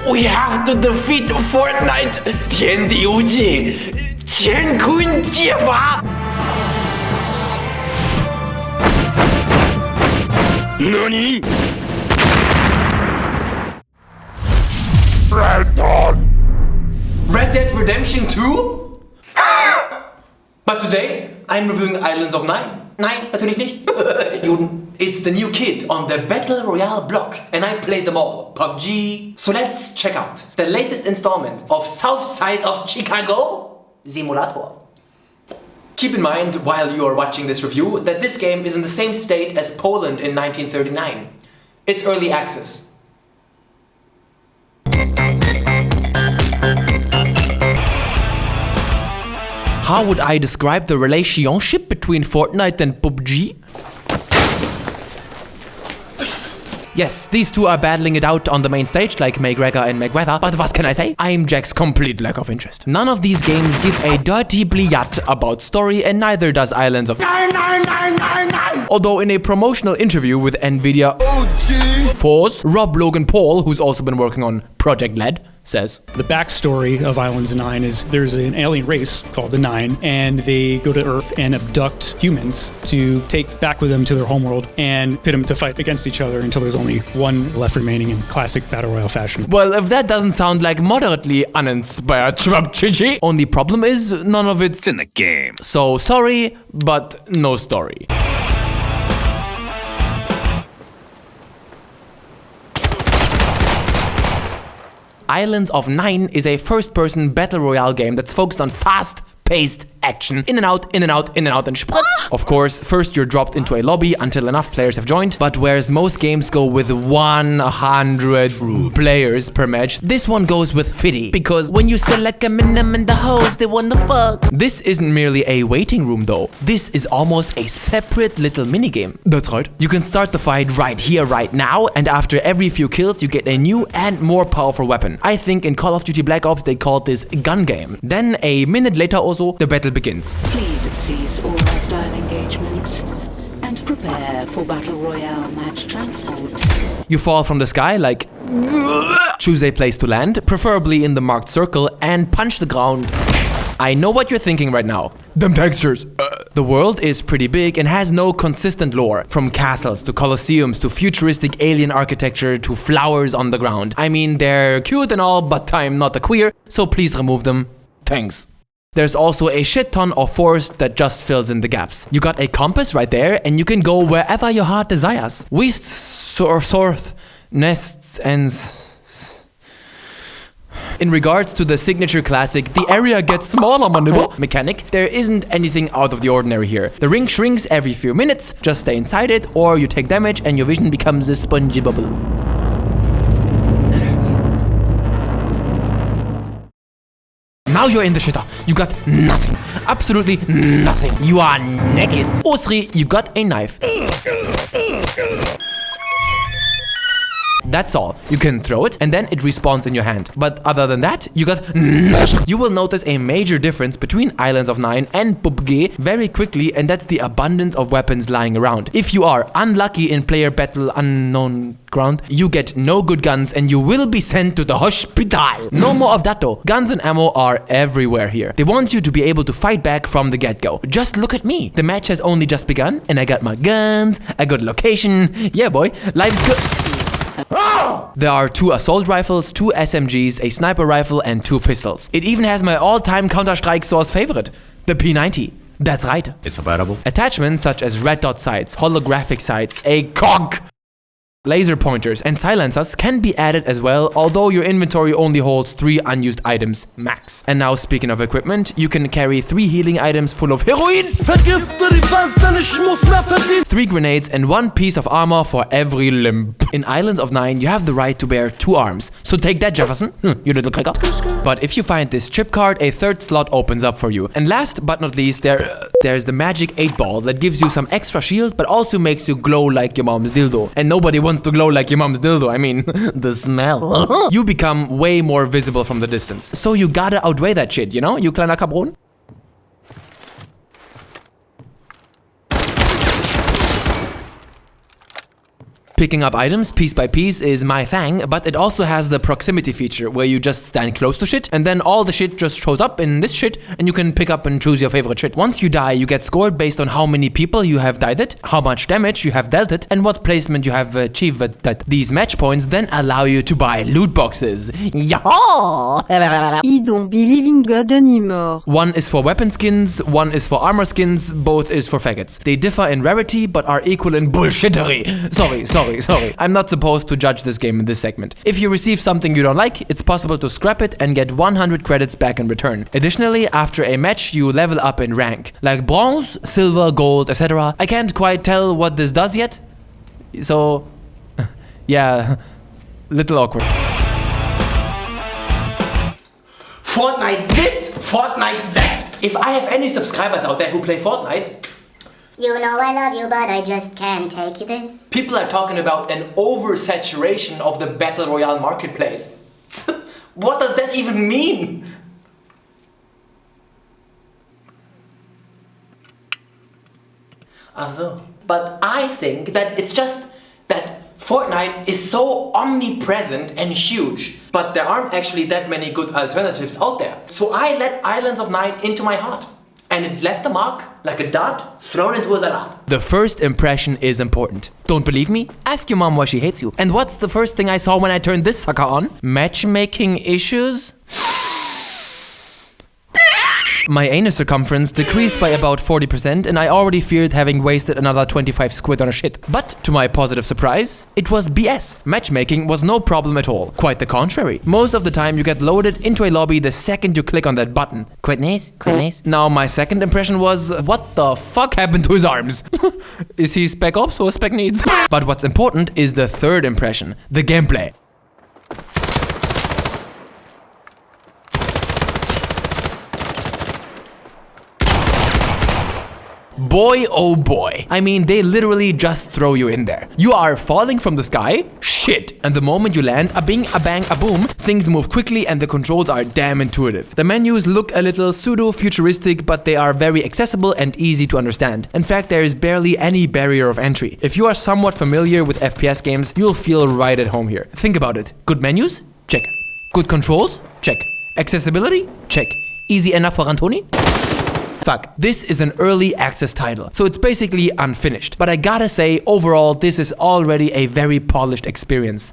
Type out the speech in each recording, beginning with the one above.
We have to defeat Fortnite. 天地无际，乾坤借法。NANI? Ranton! Red Dead Redemption 2? But today, I'm reviewing Islands of Nyne. Nein, natürlich nicht. Juden. It's the new kid on the Battle Royale block, and I played them all. PUBG. So let's check out the latest installment of South Side of Chicago Simulator. Keep in mind, while you are watching this review, that this game is in the same state as Poland in 1939. It's early access. How would I describe the relationship between Fortnite and PUBG? Yes, these two are battling it out on the main stage like McGregor and McWeather, but what can I say? I'm Jack's complete lack of interest. None of these games give a dirty bliat about story, and neither does Islands of Nyne. Although in a promotional interview with Nvidia OG Force, Rob Logan Paul, who's also been working on Project LED, says the backstory of Islands of Nyne is there's an alien race called the Nyne, and they go to Earth and abduct humans to take back with them to their homeworld and pit them to fight against each other until there's only one left remaining in classic Battle Royale fashion. Well, if that doesn't sound like moderately uninspired Trump-chichi, only problem is none of it's in the game. So sorry, but no story. Islands of Nyne is a first-person battle royale game that's focused on fast-paced action. In and out, in and out, in and out, and spritz. Of course, first you're dropped into a lobby until enough players have joined, but whereas most games go with 100 players per match, this one goes with 50, because when you select a minimum in the host, they wanna fuck. This isn't merely a waiting room though. This is almost a separate little minigame. That's right. You can start the fight right here, right now, and after every few kills, you get a new and more powerful weapon. I think in Call of Duty Black Ops, they called this gun game. Then a minute later also, the battle begins. Please cease all hostile engagement and prepare for Battle Royale match transport. You fall from the sky like... Choose a place to land, preferably in the marked circle, and punch the ground. I know what you're thinking right now. Them textures. The world is pretty big and has no consistent lore. From castles to colosseums to futuristic alien architecture to flowers on the ground. I mean, they're cute and all, but I'm not a queer, so please remove them. Thanks. There's also a shit ton of forest that just fills in the gaps. You got a compass right there, and you can go wherever your heart desires. West, Sorth, Nests, and... In regards to the signature classic, the area gets smaller mechanic, there isn't anything out of the ordinary here. The ring shrinks every few minutes, just stay inside it, or you take damage and your vision becomes a spongy bubble. Now you're in the shitter. You got nothing. Absolutely nothing. You are naked. Osri, you got a knife. That's all. You can throw it and then it respawns in your hand. But other than that, you got nothing. You will notice a major difference between Islands of Nyne and PUBG very quickly, and that's the abundance of weapons lying around. If you are unlucky in player battle unknown ground, you get no good guns and you will be sent to the hospital. No more of that though. Guns and ammo are everywhere here. They want you to be able to fight back from the get-go. Just look at me. The match has only just begun and I got my guns, I got a location. Yeah boy, life's good. There are 2 assault rifles, 2 SMGs, a sniper rifle, and 2 pistols. It even has my all-time Counter-Strike source favorite, the P90. That's right. It's available. Attachments such as red dot sights, holographic sights, a COG, laser pointers, and silencers can be added as well, although your inventory only holds 3 unused items max. And now speaking of equipment, you can carry 3 healing items full of heroin, 3 grenades, and 1 piece of armor for every limb. In Islands of Nyne, you have the right to bear 2 arms, so take that, Jefferson, you little cracker. But if you find this chip card, a 3rd slot opens up for you. And last but not least, there's the magic 8-ball that gives you some extra shield, but also makes you glow like your mom's dildo. And nobody wants to glow like your mom's dildo, I mean, the smell. You become way more visible from the distance. So you gotta outweigh that shit, you know, you kleiner Cabron? Picking up items piece by piece is my thing, but it also has the proximity feature where you just stand close to shit and then all the shit just shows up in this shit and you can pick up and choose your favorite shit. Once you die, you get scored based on how many people you have died it, how much damage you have dealt it, and what placement you have achieved with that. These match points then allow you to buy loot boxes. Yaha! I don't believe in God anymore. One is for weapon skins, one is for armor skins, both is for faggots. They differ in rarity but are equal in bullshittery. Sorry. I'm not supposed to judge this game in this segment. If you receive something you don't like, it's possible to scrap it and get 100 credits back in return. Additionally, after a match, you level up in rank, like bronze, silver, gold, etc. I can't quite tell what this does yet, so yeah, little awkward. Fortnite this, Fortnite that. If I have any subscribers out there who play Fortnite, you know I love you, but I just can't take this. people are talking about an oversaturation of the Battle Royale marketplace. What does that even mean? Also, but I think that it's just that Fortnite is so omnipresent and huge, but there aren't actually that many good alternatives out there. So I let Islands of Nyne into my heart. And it left a mark, like a dot thrown into a salad. The first impression is important. Don't believe me? Ask your mom why she hates you. And what's the first thing I saw when I turned this sucker on? Matchmaking issues? My anus circumference decreased by about 40% and I already feared having wasted another 25 squid on a shit. But to my positive surprise, it was BS. Matchmaking was no problem at all. Quite the contrary. Most of the time you get loaded into a lobby the second you click on that button. Quite nice. Now my second impression was, what the fuck happened to his arms? Is he Spec Ops or Spec Needs? But what's important is the third impression, the gameplay. Boy, oh boy. I mean, they literally just throw you in there. You are falling from the sky? Shit. And the moment you land, a bing, a bang, a boom, things move quickly and the controls are damn intuitive. The menus look a little pseudo-futuristic, but they are very accessible and easy to understand. In fact, there is barely any barrier of entry. If you are somewhat familiar with FPS games, you'll feel right at home here. Think about it. Good menus? Check. Good controls? Check. Accessibility? Check. Easy enough for Rantoni? Fuck, this is an early access title, so it's basically unfinished. But I gotta say, overall, this is already a very polished experience.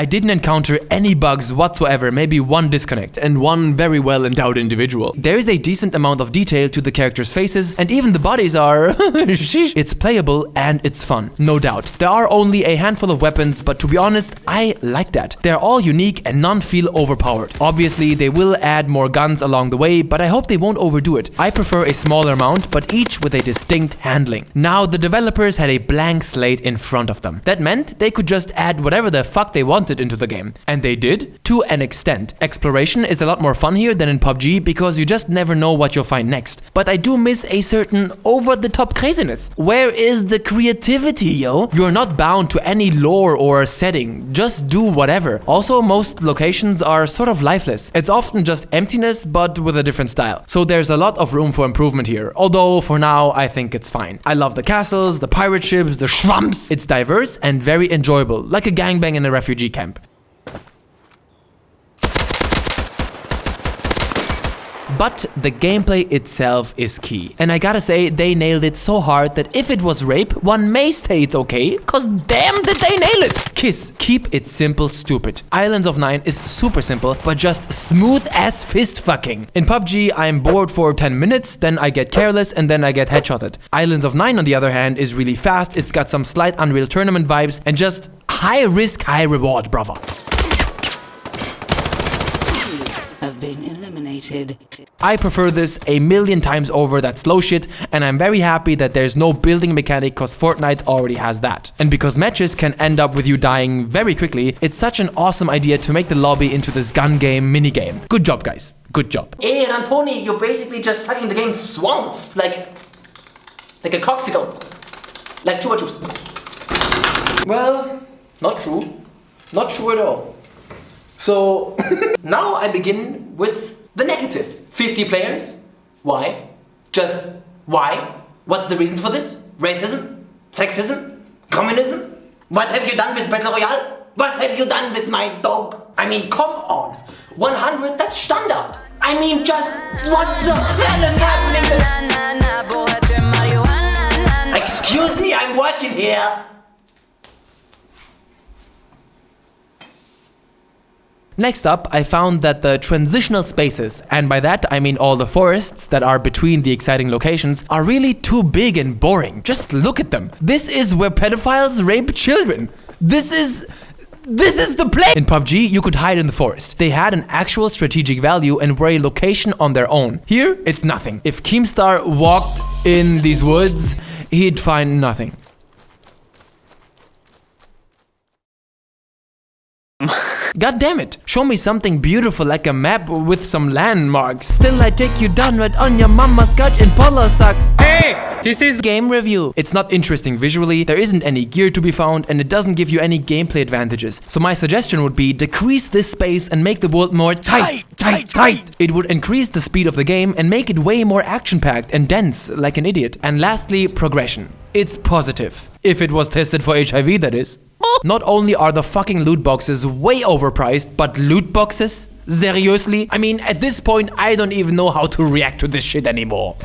I didn't encounter any bugs whatsoever, maybe one disconnect, and one very well endowed individual. There is a decent amount of detail to the characters' faces, and even the bodies are... It's playable and it's fun, no doubt. There are only a handful of weapons, but to be honest, I like that. They're all unique and none feel overpowered. Obviously, they will add more guns along the way, but I hope they won't overdo it. I prefer a smaller amount, but each with a distinct handling. Now, the developers had a blank slate in front of them. That meant they could just add whatever the fuck they wanted into the game. And they did, to an extent. Exploration is a lot more fun here than in PUBG because you just never know what you'll find next. But I do miss a certain over-the-top craziness. Where is the creativity, yo? You're not bound to any lore or setting. Just do whatever. Also, most locations are sort of lifeless. It's often just emptiness, but with a different style. So there's a lot of room for improvement here. Although, for now, I think it's fine. I love the castles, the pirate ships, the schwamps. It's diverse and very enjoyable, like a gangbang in a refugee camp. But the gameplay itself is key. And I gotta say, they nailed it so hard that if it was rape, one may say it's okay, cause damn did they nail it! KISS, keep it simple, stupid. Islands of Nyne is super simple, but just smooth as fist fucking. In PUBG, I'm bored for 10 minutes, then I get careless, and then I get headshotted. Islands of Nyne, on the other hand, is really fast, it's got some slight Unreal Tournament vibes, and just high risk, high reward, brother. Have been eliminated. I prefer this a million times over that slow shit, and I'm very happy that there's no building mechanic cause Fortnite already has that. And because matches can end up with you dying very quickly, it's such an awesome idea to make the lobby into this gun game minigame. Good job, guys. Good job. Hey, Rantoni, you're basically just sucking the game swans. Like a coxicle. Like Chupa Chups. Well, not true. Not true at all. So, now I begin with the negative. 50 players? Why? Just why? What's the reason for this? Racism? Sexism? Communism? What have you done with Battle Royale? What have you done with my dog? I mean, come on. 100, that's standard. I mean, just what the hell is happening? Excuse me, I'm working here. Next up, I found that the transitional spaces, and by that I mean all the forests that are between the exciting locations, are really too big and boring. Just look at them. This is where pedophiles rape children. This is the place! In PUBG, you could hide in the forest. They had an actual strategic value and were a location on their own. Here, it's nothing. If Keemstar walked in these woods, he'd find nothing. God damn it! Show me something beautiful like a map with some landmarks. Still I take you down right on your mama's couch in Polo socks. Hey! This is game review. It's not interesting visually, there isn't any gear to be found, and it doesn't give you any gameplay advantages. So my suggestion would be decrease this space and make the world more tight. It would increase the speed of the game and make it way more action-packed and dense, like an idiot. And lastly, progression. It's positive. If it was tested for HIV, that is. Not only are the fucking loot boxes way overpriced, but loot boxes? Seriously? I mean, at this point, I don't even know how to react to this shit anymore.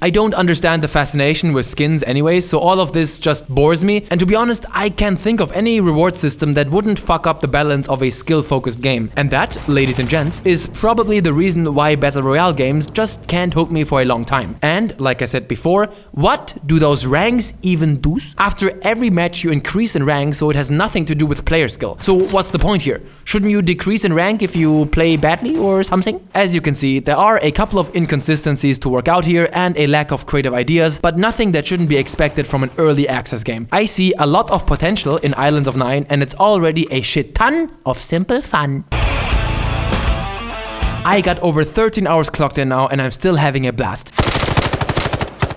I don't understand the fascination with skins anyway, so all of this just bores me, and to be honest, I can't think of any reward system that wouldn't fuck up the balance of a skill-focused game. And that, ladies and gents, is probably the reason why Battle Royale games just can't hook me for a long time. And, like I said before, what do those ranks even do? After every match you increase in rank, so it has nothing to do with player skill. So what's the point here? Shouldn't you decrease in rank if you play badly or something? As you can see, there are a couple of inconsistencies to work out here and a lack of creative ideas, but nothing that shouldn't be expected from an early access game. I see a lot of potential in Islands of Nyne, and it's already a shit ton of simple fun. I got over 13 hours clocked in now, and I'm still having a blast.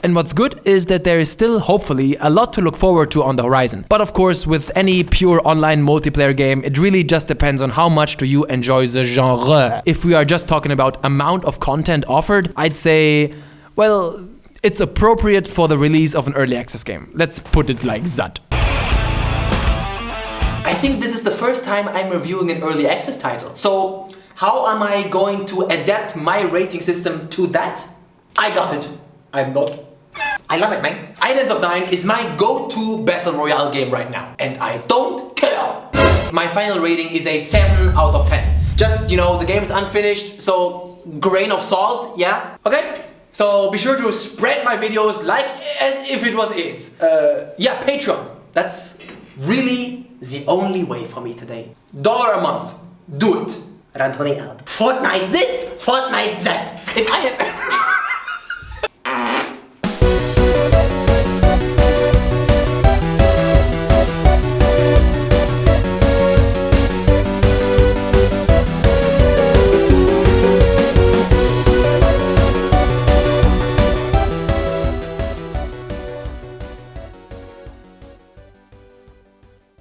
And what's good is that there is still, hopefully, a lot to look forward to on the horizon. But of course, with any pure online multiplayer game, it really just depends on how much do you enjoy the genre. If we are just talking about amount of content offered, I'd say, well, it's appropriate for the release of an early access game. Let's put it like that. I think this is the first time I'm reviewing an early access title. So, how am I going to adapt my rating system to that? I got it. I'm not. I love it, man. Islands of Nyne is my go-to Battle Royale game right now. And I don't care. My final rating is a 7 out of 10. Just, you know, the game is unfinished, so grain of salt, yeah? Okay? So be sure to spread my videos like as if it was it. Yeah, Patreon. That's really the only way for me today. $1 a month. Do it. Ranton out. Fortnite this, Fortnite that. If I have